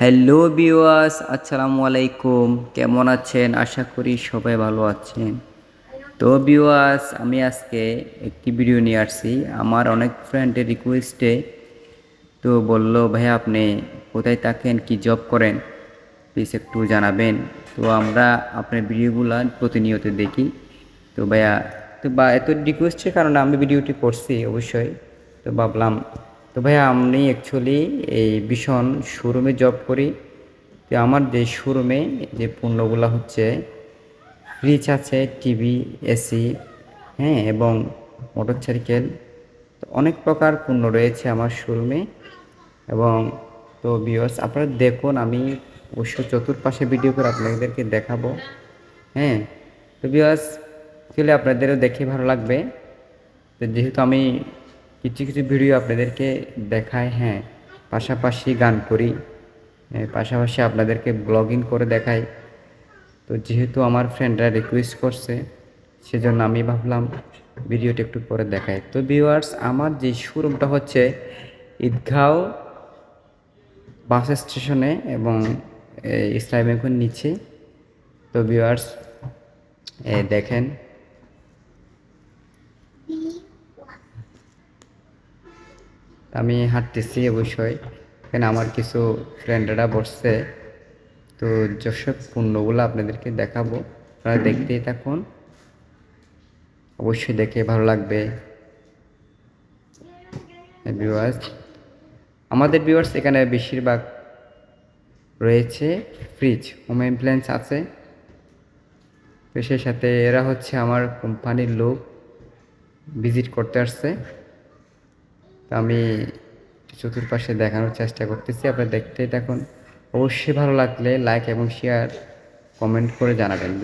Hello viewers, আসসালামু আলাইকুম। কেমন আছেন? আশা করি সবাই ভালো আছেন। তো ভিউয়ার্স, আমি আজকে একটি ভিডিও নিয়ে আসছি আমার অনেক ফ্রেন্ডের রিকোয়েস্টে। তো বলল, ভাইয়া আপনি কোথায় থাকেন, কি জব করেন, প্লিজ একটু জানাবেন। তো আমরা আপনার ভিডিওগুলো প্রতিনিয়ত দেখি। তো ভাইয়া, এত রিকোয়েস্টের কারণে আমি ভিডিওটি করছি অবশ্যই। তো ভাবলাম, তো ভাইয়া আমি অ্যাকচুয়ালি এই ভীষণ শোরুমে জব করি। তো আমার যে শোরুমে যে পণ্যগুলো হচ্ছে ফ্রিজ আছে, টিভি, এসি, হ্যাঁ, এবং মোটরসাইকেল, তো অনেক প্রকার পণ্য রয়েছে আমার শোরুমে। এবং তো ভিউয়ার্স, আপনারা দেখুন, আমি অবশ্য চতুর্পাশে ভিডিও করে আপনাদেরকে দেখাবো। হ্যাঁ, তো ভিউয়ার্স, আসলে আপনাদেরও দেখে ভালো লাগবে। তো যেহেতু আমি কিছু কিছু ভিডিও আপনাদেরকে দেখাই, হ্যাঁ, পাশাপাশি গান করি, পাশাপাশি আপনাদেরকে ব্লগিং করে দেখাই। তো যেহেতু আমার ফ্রেন্ডরা রিকোয়েস্ট করছে, সেজন্য আমি ভাবলাম ভিডিওটা একটু করে দেখাই। তো ভিউয়ার্স, আমার যে শোরুমটা হচ্ছে ঈদগাঁও বাস স্টেশনে এবং ইসলামী ব্যাংকের নিচে। তো ভিউয়ার্স, দেখেন, আমি হাঁটতেছি অবশ্যই। এখানে আমার কিছু ফ্রেন্ডরা বসছে। তো যেসব পণ্যগুলো আপনাদেরকে দেখাবো, আপনারা দেখতেই থাকুন, অবশ্যই দেখে ভালো লাগবে। ভিউয়ার্স, আমাদের ভিউয়ার্স এখানে বেশিরভাগ রয়েছে ফ্রিজ, হোম অ্যাপ্লায়েন্স আছে। তো সেই সাথে এরা হচ্ছে আমার কোম্পানির লোক, ভিজিট করতে আসছে। তো আমি চতুর্পাশে দেখানোর চেষ্টা করতেছি, আপনারা দেখতেই থাকুন। অবশ্যই ভালো লাগলে লাইক এবং শেয়ার, কমেন্ট করে জানাবেন।